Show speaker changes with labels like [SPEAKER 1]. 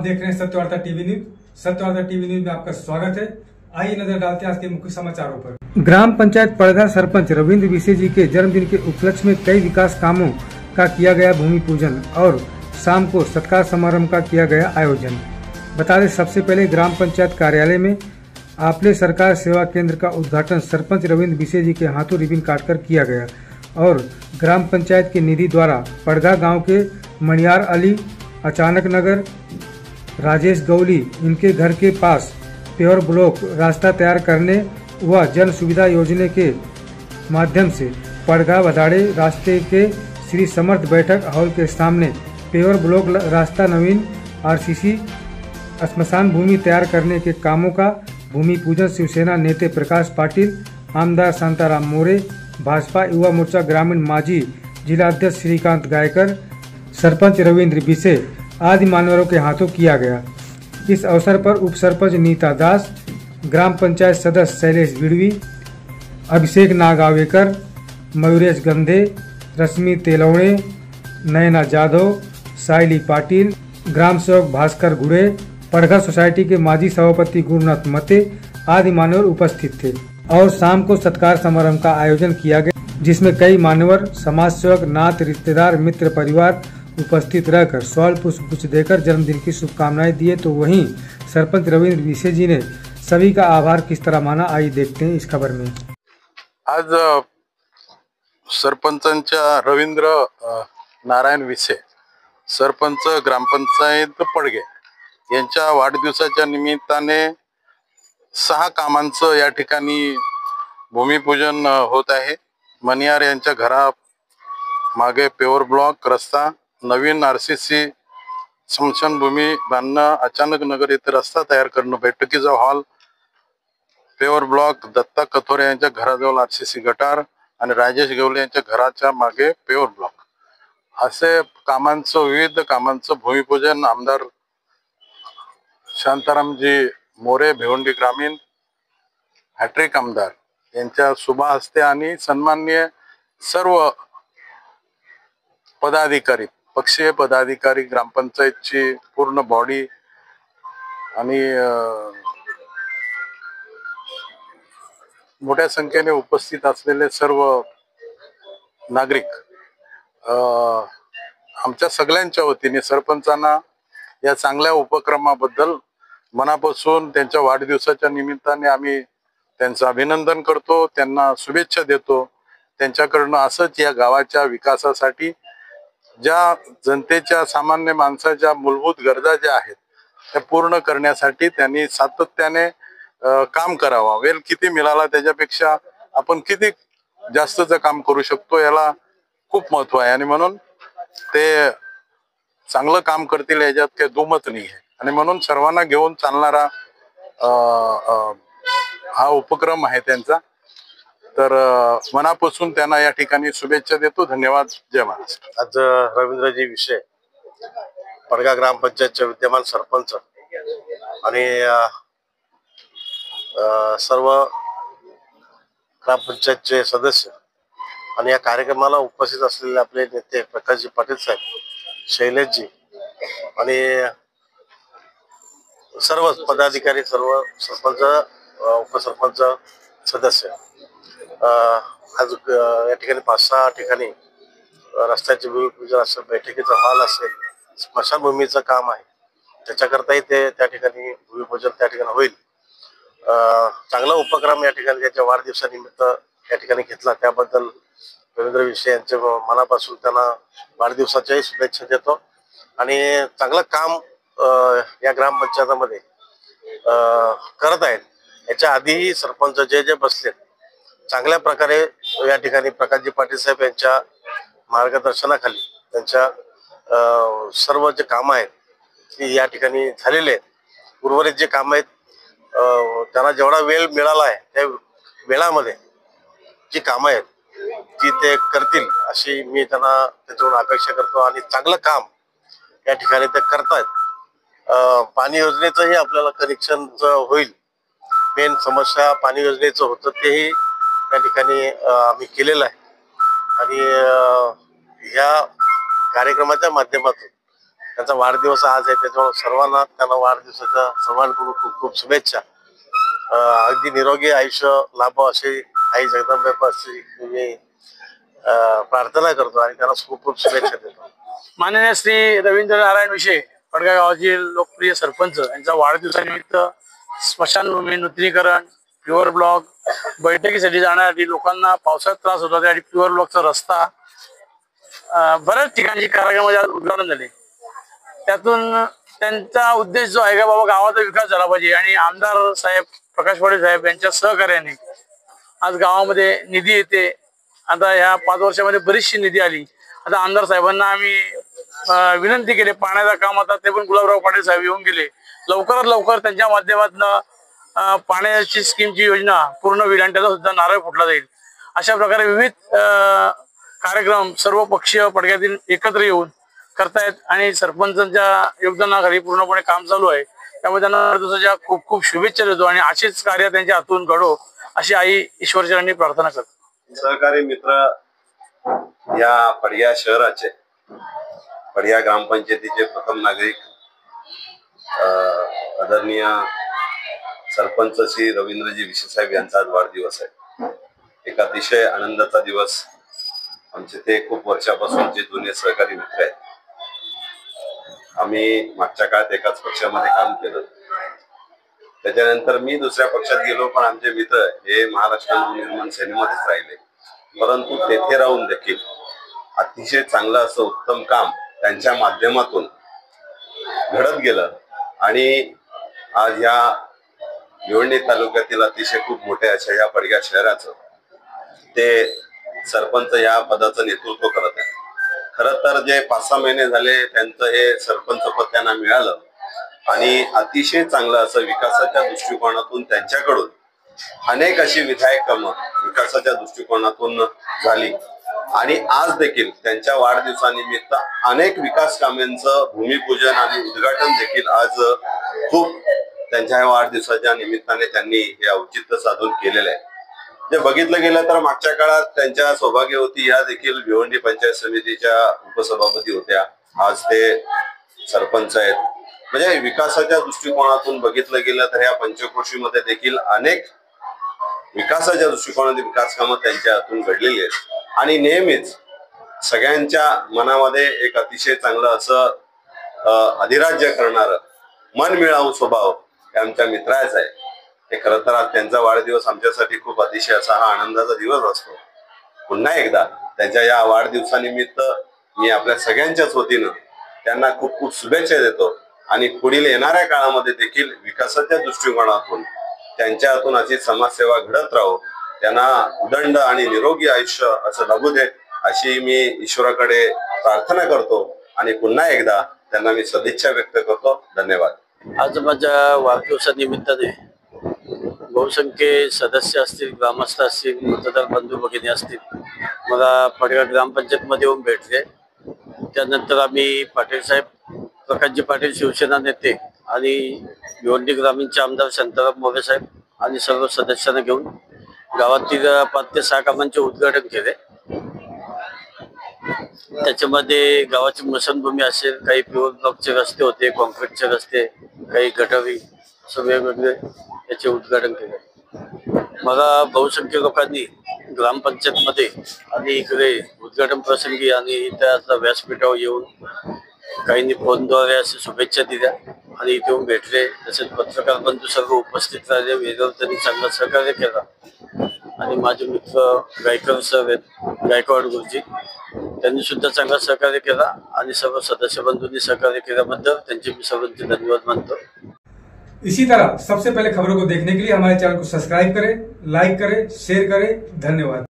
[SPEAKER 1] देख रहे हैं सत्य वार्ता टीवी न्यूज। सत्य वार्ता टीवी न्यूज में आपका स्वागत है। आइए नजर डालते हैं आज के मुख्य समाचारों पर। ग्राम पंचायत पड़धा सरपंच रविंद्र विसे जी के जन्मदिन के उपलक्ष्य में कई विकास कामों का किया गया भूमि पूजन और शाम को सत्कार समारोह का किया गया आयोजन। बता दें, सबसे पहले ग्राम पंचायत कार्यालय में आपले सरकार सेवा केंद्र का उद्घाटन सरपंच रविंद्र विसे जी के हाथों रिबन काटकर किया गया और ग्राम पंचायत की निधि द्वारा पड़धा गांव के मणियार अली, अचानक नगर, राजेश गौली इनके घर के पास प्योर ब्लॉक रास्ता तैयार करने व जन सुविधा योजना के माध्यम से पड़धा बधाड़े रास्ते के श्री समर्थ बैठक हॉल के सामने प्योर ब्लॉक रास्ता, नवीन आरसीसी श्मशान भूमि तैयार करने के कामों का भूमि पूजन शिवसेना नेता प्रकाश पाटिल, आमदार शांताराम मोरे, भाजपा युवा मोर्चा ग्रामीण माजी जिला अध्यक्ष श्रीकांत गायकर, सरपंच रविंद्र विसे आदि मान्यवरों के हाथों किया गया। इस अवसर पर उप सरपंच नीता दास, ग्राम पंचायत सदस्य शैलेश बिड़वी, अभिषेक नागावेकर, मयूरेश गंधे, रश्मि तेलौणे, नयना जाधव, साइली पाटिल, ग्राम सेवक भास्कर गुड़े, पड़धा सोसाइटी के माजी सभापति गुरुनाथ मते आदि मान्यवर उपस्थित थे और शाम को सत्कार समारोह का आयोजन किया गया, जिसमें कई मान्यवर, समाज सेवक, नात, रिश्तेदार, मित्र परिवार उपस्थित रहकर स्वर्ण पुष्प देकर जन्मदिन की शुभकामनाएं दिए। तो वहीं सरपंच रविंद्र विसे जी ने सभी का आभार किस तरह माना, आइए देखते हैं इस खबर में।
[SPEAKER 2] आज सरपंचांच्या रवींद्र नारायण विसे सरपंच ग्रामपंचायत पडगे यांच्या वाढदिवसाच्या निमित्ताने 6 कामांचं या ठिकाणी भूमिपूजन होत आहे। मणियार यांच्या घरा मागे प्युअर ब्लॉक रस्ता, नवीन आरसीसी स्मशानभूमी बांधणं, अचानक नगर येथे रस्ता तयार करणं, बैठकीचा hall, pure block, Datta Kathore यांच्या घराजवळ आरसीसी गटार आणि राजेश गवले यांच्या घराच्या मागे प्युअर ब्लॉक असे विविध कामांचं भूमिपूजन आमदार शांतारामजी मोरे भिवंडी ग्रामीण हॅट्रिक आमदार यांच्या शुभ हस्ते आणि सन्माननीय सर्व पदाधिकारी, पक्षीय पदाधिकारी, ग्रामपंचायतची पूर्ण बॉडी आणि मोठ्या संख्येने उपस्थित असलेले सर्व नागरिक आमच्या सगळ्यांच्या वतीने सरपंचांना या चांगल्या उपक्रमाबद्दल मनापासून त्यांच्या वाढदिवसाच्या निमित्ताने आम्ही त्यांचं अभिनंदन करतो, त्यांना शुभेच्छा देतो। त्यांच्याकडून असंच या गावाच्या विकासासाठी ज्या जनतेच्या सामान्य माणसाच्या मूलभूत गरजा ज्या आहेत त्या पूर्ण करण्यासाठी त्यांनी सातत्याने काम करावं। वेळ किती मिळाला त्याच्यापेक्षा आपण किती जास्तचं काम करू शकतो याला खूप महत्व आहे आणि म्हणून ते चांगलं काम करतील याच्यात काही दुमत नाही आहे आणि म्हणून सर्वांना घेऊन चालणारा हा उपक्रम आहे त्यांचा। तर मनापासून त्यांना या ठिकाणी शुभेच्छा देतो। धन्यवाद। जय महाराष्ट्र।
[SPEAKER 3] आज रवींद्रजी विसे पडगा ग्रामपंचायतचे विद्यमान सरपंच आणि सर्व ग्रामपंचायतचे सदस्य आणि या कार्यक्रमाला उपस्थित असलेले आपले नेते प्रकाशजी पाटील साहेब, शैलेशजी आणि सर्व पदाधिकारी, सर्व सरपंच, उपसरपंच, सदस्य आज या ठिकाणी 5-6 ठिकाणी रस्त्याचे भूमिपूजन असेल, बैठकीचा हॉल असेल, स्मशानभूमीचं काम आहे त्याच्याकरताही ते त्या ठिकाणी भूमिपूजन त्या ठिकाणी होईल। चांगला उपक्रम या ठिकाणी त्याच्या वाढदिवसानिमित्त या ठिकाणी घेतला त्याबद्दल रवींद्र विसे यांच्या मनापासून त्यांना वाढदिवसाच्याही शुभेच्छा देतो आणि चांगलं काम या ग्रामपंचायतीमध्ये करत आहेत। याच्या आधीही सरपंच जे बसले चांगल्या प्रकारे या ठिकाणी प्रकाशजी पाटील साहेब यांच्या मार्गदर्शनाखाली त्यांच्या सर्व जे कामं आहेत ती या ठिकाणी झालेले आहेत। उर्वरित जे कामं आहेत त्यांना जेवढा वेळ मिळाला आहे त्या वेळामध्ये जी कामं आहेत ती ते करतील अशी मी त्यांना त्याच्याकडून अपेक्षा करतो आणि चांगलं काम या ठिकाणी ते करतायत। पाणी योजनेचंही आपल्याला कनेक्शनचं होईल, मेन समस्या पाणी योजनेचं होतं तेही त्या ठिकाणी आम्ही केलेलं आहे आणि या कार्यक्रमाच्या माध्यमातून त्यांचा वाढदिवस आज आहे, त्याच्यामुळे सर्वांना त्यांना वाढदिवसाच्या सर्वांकडून खूप खूप शुभेच्छा. अगदी निरोगी आयुष्य लाभो अशी आई जगदंबेपाशी मी प्रार्थना करतो आणि त्यांना खूप खूप शुभेच्छा देतो.
[SPEAKER 4] माननीय श्री रवींद्र नारायण विशे पडगाव गावाचे लोकप्रिय सरपंच यांचा वाढदिवसानिमित्त स्मशानभूमी नूतनीकरण, प्युअर ब्लॉक, बैठकीसाठी जाण्यासाठी लोकांना पावसाळ्यात त्रास होता त्यासाठी प्युअर ब्लॉकचा रस्ता, बऱ्याच ठिकाणची कार्यक्रमाचे आज उद्घाटन झाले. त्यातून त्यांचा उद्देश जो आहे का बाबा गावाचा विकास झाला पाहिजे आणि आमदार साहेब प्रकाश पाटील साहेब यांच्या सहकार्याने आज गावामध्ये निधी येते. आता ह्या 5 वर्षामध्ये बरीचशी निधी आली. आता आमदार साहेबांना आम्ही विनंती केली, पाण्याचं काम आता ते पण गुलाबराव पाटील साहेब येऊन गेले, लवकरात लवकर त्यांच्या माध्यमातून पाण्याची स्कीमची योजना पूर्ण होईल आणि त्याचा सुद्धा नारळ फुटला जाईल. अशा प्रकारे विविध कार्यक्रम सर्व पक्षीय पडग्यातील एकत्र येऊन करतायत आणि सरपंचांच्या योगदानाखाली पूर्णपणे काम चालू आहे. त्यामुळे त्यांना वाढदिवसाच्या खूप खूप शुभेच्छा देतो आणि अशीच कार्य त्यांच्या हातून घडो अशी आई ईश्वरचरणी प्रार्थना करतो.
[SPEAKER 5] सहकारी मित्र या पडग्या शहराचे, पडग्या ग्रामपंचायतीचे प्रथम नागरिक आदरणीय सरपंच श्री रवींद्रजी विशे साहेब यांचा आज वाढदिवस आहे. एक अतिशय आनंदाचा दिवस. आमचे ते खूप वर्षापासूनचे जुने सहकारी मित्र आहेत. आम्ही मागच्या काळात एकाच पक्षामध्ये काम केलं, त्याच्यानंतर मी दुसऱ्या पक्षात गेलो, पण आमचे मित्र हे महाराष्ट्र नवनिर्माण सेनेमध्येच राहिले. परंतु तेथे राहून देखील अतिशय चांगलं असं उत्तम काम त्यांच्या माध्यमातून घडत गेलं आणि आज या भिवंडी तालुक्यातील अतिशय खूप मोठ्या अशा या पडग्या शहराचं ते सरपंच या पदाचं नेतृत्व करत आहे. खरं तर जे 5-6 महिने झाले त्यांचं हे सरपंच पद त्यांना मिळालं आणि अतिशय चांगलं असं विकासाच्या दृष्टिकोनातून त्यांच्याकडून अनेक अशी विधायक कामं विकासाच्या दृष्टिकोनातून झाली आणि आज देखील त्यांच्या वाढदिवसानिमित्त अनेक विकास कामांचं भूमिपूजन आणि उद्घाटन देखील आज खूप त्यांच्या वाढदिवसाच्या निमित्ताने त्यांनी हे औचित्य साधून केलेलं आहे. जे बघितलं गेलं तर मागच्या काळात त्यांच्या सौभाग्यवती या देखील भिवंडी पंचायत समितीच्या उपसभापती होत्या, आज ते सरपंच आहेत. म्हणजे विकासाच्या दृष्टिकोनातून बघितलं गेलं तर या पंचक्रोशीमध्ये देखील अनेक विकासाच्या दृष्टिकोनातून विकास कामं त्यांच्या हातून घडलेली आहेत आणि नेहमीच सगळ्यांच्या मनामध्ये एक अतिशय चांगलं असं अधिराज्य करणारं मन मिळावू स्वभाव हे आमच्या मित्राचा आहे. हे खरं तर आज त्यांचा वाढदिवस आमच्यासाठी खूप अतिशय असा हा आनंदाचा दिवस असतो. पुन्हा एकदा त्यांच्या या वाढदिवसानिमित्त मी आपल्या सगळ्यांच्याच वतीनं त्यांना खूप खूप शुभेच्छा देतो आणि पुढील येणाऱ्या काळामध्ये देखील विकासाच्या दृष्टिकोनातून त्यांच्या हातून अशी समाजसेवा घडत राहो, त्यांना उदंड आणि निरोगी आयुष्य असं लाभू दे अशी मी ईश्वराकडे प्रार्थना करतो आणि पुन्हा एकदा त्यांना मी सदिच्छा व्यक्त करतो. धन्यवाद.
[SPEAKER 6] आज माझ्या वाढदिवसानिमित्ताने बहुसंख्य सदस्य असतील, ग्रामस्थ असतील, मतदार बंधू भगिनी असतील मला पडगाव ग्रामपंचायतमध्ये येऊन भेटले. त्यानंतर आम्ही पाटील साहेब, प्रकाशजी पाटील शिवसेना नेते आणि भिवंडी ग्रामीणचे आमदार शांताराम मोरे साहेब आणि सर्व सदस्यांना घेऊन गावातील 5 ते 6 कामांचे उद्घाटन केले. त्याच्यामध्ये गावाची मशानभूमी असेल, काही प्युअर ब्लॉकचे रस्ते होते, कॉन्क्रीटचे रस्ते, काही गटारी, असं वेगवेगळे याचे उद्घाटन केले. मला बहुसंख्य लोकांनी ग्रामपंचायतमध्ये आणि इकडे उद्घाटन प्रसंगी आणि त्या व्यासपीठावर येऊन काहींनी फोनद्वारे असे शुभेच्छा दिल्या आणि इथे येऊन भेटले. तसेच पत्रकार बंधू सर्व उपस्थित राहिले, वेळेवर त्यांनी चांगलं सहकार्य केला आणि माझे मित्र गायकवाड सर आहेत, गायकवाड गुरुजी, त्यांनी सुद्धा चांगला सहकार्य केला आणि सर्व सदस्य बंधूंनी सहकार्य केल्याबद्दल त्यांचे मी सर्वांचे धन्यवाद मानतो.
[SPEAKER 1] इसी तरह सबसे पहले खबरों को देखने के लिए हमारे चैनल को सब्सक्राइब करें, लाइक करें, शेयर करें. धन्यवाद.